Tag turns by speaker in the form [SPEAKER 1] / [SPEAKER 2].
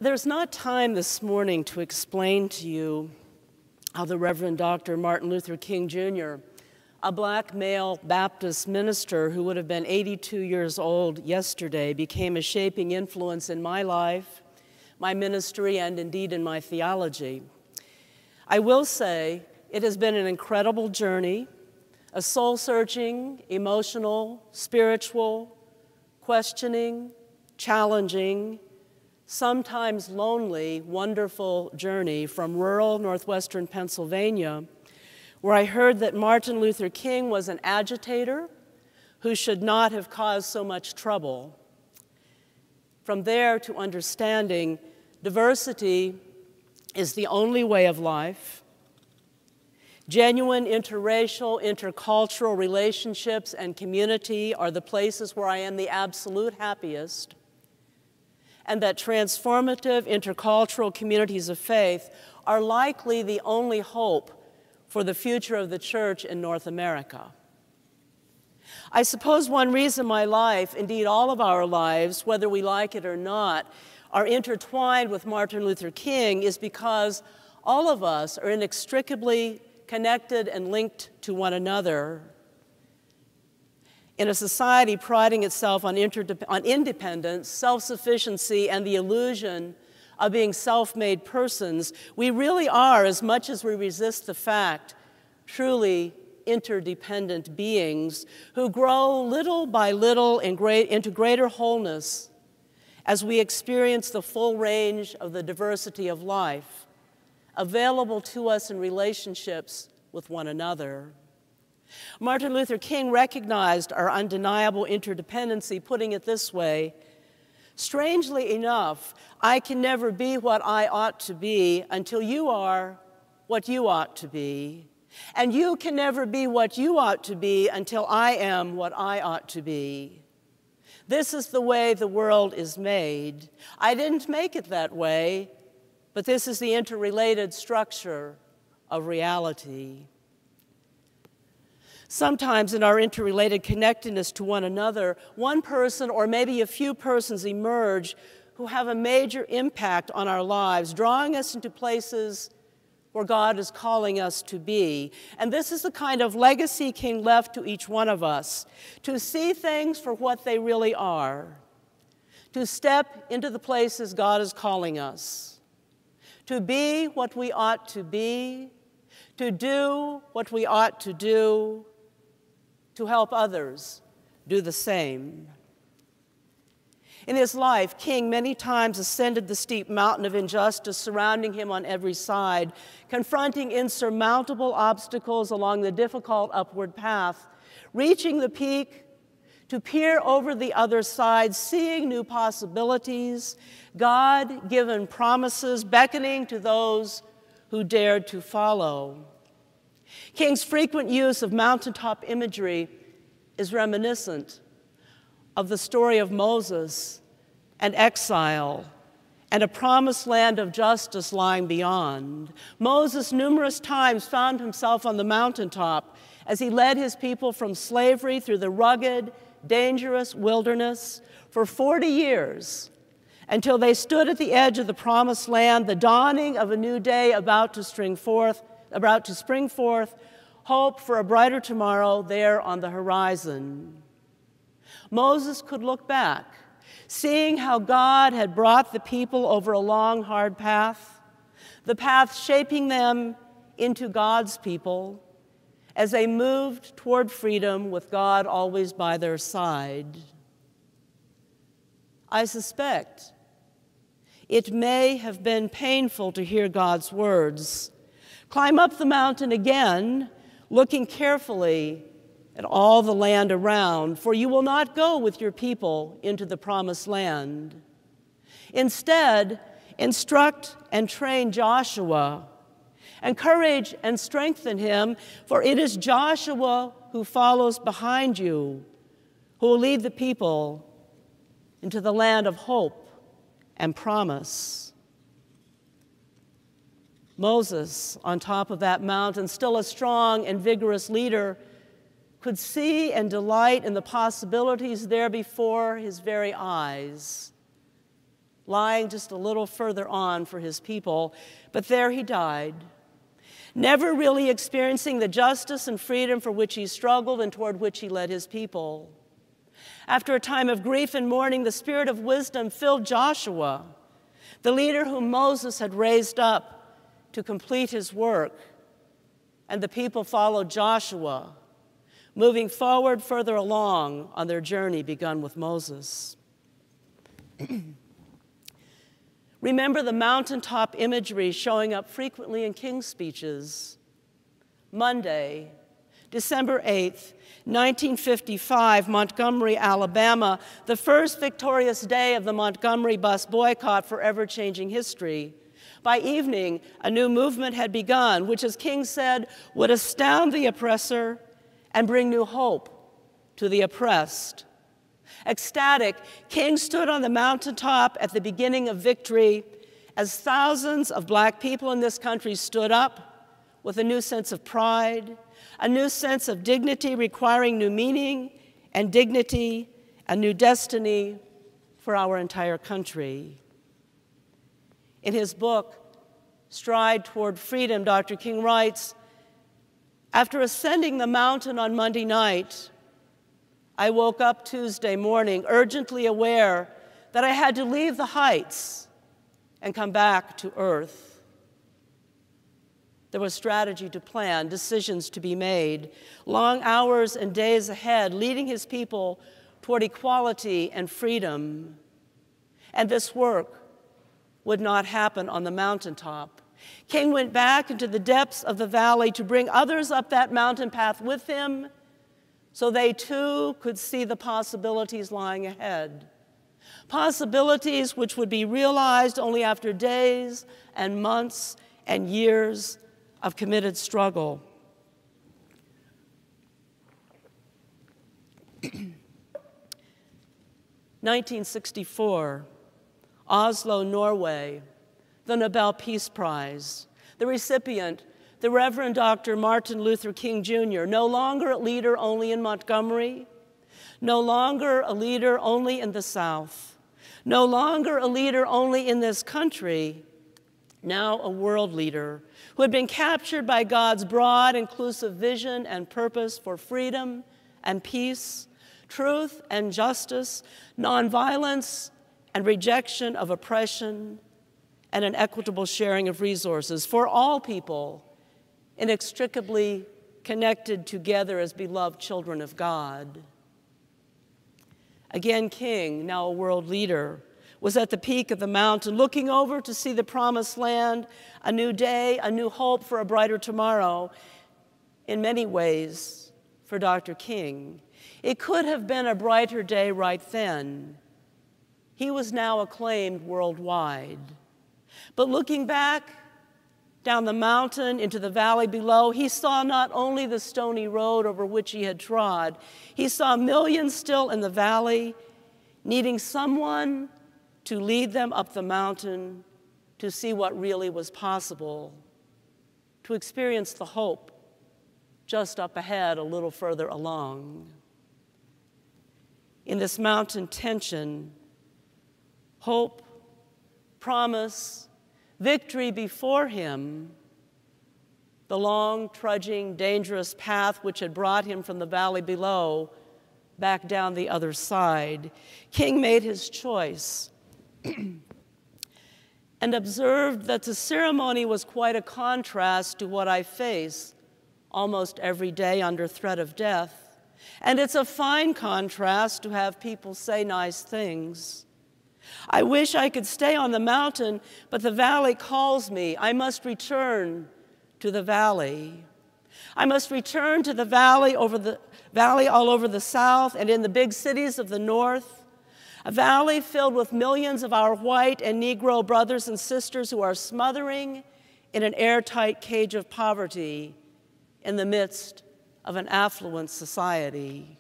[SPEAKER 1] There's not time this morning to explain to you how the Reverend Dr. Martin Luther King Jr., a black male Baptist minister who would have been 82 years old yesterday, became a shaping influence in my life, my ministry, and indeed in my theology. I will say it has been an incredible journey, a soul-searching, emotional, spiritual, questioning, challenging, sometimes lonely, wonderful journey from rural northwestern Pennsylvania, where I heard that Martin Luther King was an agitator who should not have caused so much trouble. From there to understanding diversity is the only way of life. Genuine interracial, intercultural relationships and community are the places where I am the absolute happiest, and that transformative intercultural communities of faith are likely the only hope for the future of the church in North America. I suppose one reason my life, indeed all of our lives, whether we like it or not, are intertwined with Martin Luther King is because all of us are inextricably connected and linked to one another. In a society priding itself on independence, self-sufficiency, and the illusion of being self-made persons, we really are, as much as we resist the fact, truly interdependent beings who grow little by little into greater wholeness as we experience the full range of the diversity of life available to us in relationships with one another. Martin Luther King recognized our undeniable interdependency, putting it this way: strangely enough, I can never be what I ought to be until you are what you ought to be. And you can never be what you ought to be until I am what I ought to be. This is the way the world is made. I didn't make it that way, but this is the interrelated structure of reality. Sometimes in our interrelated connectedness to one another, one person or maybe a few persons emerge who have a major impact on our lives, drawing us into places where God is calling us to be. And this is the kind of legacy King left to each one of us: to see things for what they really are, to step into the places God is calling us, to be what we ought to be, to do what we ought to do, to help others do the same. In his life, King many times ascended the steep mountain of injustice surrounding him on every side, confronting insurmountable obstacles along the difficult upward path, reaching the peak to peer over the other side, seeing new possibilities, God-given promises beckoning to those who dared to follow. King's frequent use of mountaintop imagery is reminiscent of the story of Moses and exile and a promised land of justice lying beyond. Moses numerous times found himself on the mountaintop as he led his people from slavery through the rugged, dangerous wilderness for 40 years until they stood at the edge of the promised land, the dawning of a new day about to spring forth, hope for a brighter tomorrow there on the horizon. Moses could look back, seeing how God had brought the people over a long, hard path, the path shaping them into God's people as they moved toward freedom with God always by their side. I suspect it may have been painful to hear God's words: climb up the mountain again, looking carefully at all the land around, for you will not go with your people into the promised land. Instead, instruct and train Joshua. Encourage and strengthen him, for it is Joshua who follows behind you, who will lead the people into the land of hope and promise. Moses, on top of that mountain, still a strong and vigorous leader, could see and delight in the possibilities there before his very eyes. lying just a little further on for his people, but there he died, never really experiencing the justice and freedom for which he struggled and toward which he led his people. After a time of grief and mourning, the spirit of wisdom filled Joshua, the leader whom Moses had raised up to complete his work, and the people followed Joshua, moving forward further along on their journey begun with Moses. Remember the mountaintop imagery showing up frequently in King's speeches. Monday, December 8th, 1955, Montgomery, Alabama, the first victorious day of the Montgomery bus boycott, forever changing history. By evening, a new movement had begun, which, as King said, would astound the oppressor and bring new hope to the oppressed. Ecstatic, King stood on the mountaintop at the beginning of victory as thousands of black people in this country stood up with a new sense of pride, a new sense of dignity requiring new meaning and dignity, a new destiny for our entire country. In his book, Stride Toward Freedom, Dr. King writes, "After ascending the mountain on Monday night, I woke up Tuesday morning urgently aware that I had to leave the heights and come back to earth. There was strategy to plan, decisions to be made, long hours and days ahead, leading his people toward equality and freedom. And this work would not happen on the mountaintop. King went back into the depths of the valley to bring others up that mountain path with him so they too could see the possibilities lying ahead. Possibilities which would be realized only after days and months and years of committed struggle." 1964, Oslo, Norway, the Nobel Peace Prize. The recipient, the Reverend Dr. Martin Luther King Jr., no longer a leader only in Montgomery, no longer a leader only in the South, no longer a leader only in this country, now a world leader who had been captured by God's broad, inclusive vision and purpose for freedom and peace, truth and justice, nonviolence and rejection of oppression, and an equitable sharing of resources for all people, inextricably connected together as beloved children of God. Again, King, now a world leader, was at the peak of the mountain, looking over to see the promised land, a new day, a new hope for a brighter tomorrow. In many ways, for Dr. King, it could have been a brighter day right then. He was now acclaimed worldwide. But looking back down the mountain into the valley below, he saw not only the stony road over which he had trod, he saw millions still in the valley, needing someone to lead them up the mountain to see what really was possible, to experience the hope just up ahead a little further along. In this mountain tension, hope, promise, victory before him, the long, trudging, dangerous path which had brought him from the valley below back down the other side, King made his choice and observed that the ceremony was quite a contrast to what I face almost every day under threat of death. And it's a fine contrast to have people say nice things. I wish I could stay on the mountain, but the valley calls me. I must return to the valley. I must return to the valley all over the South and in the big cities of the North, a valley filled with millions of our white and Negro brothers and sisters who are smothering in an airtight cage of poverty in the midst of an affluent society.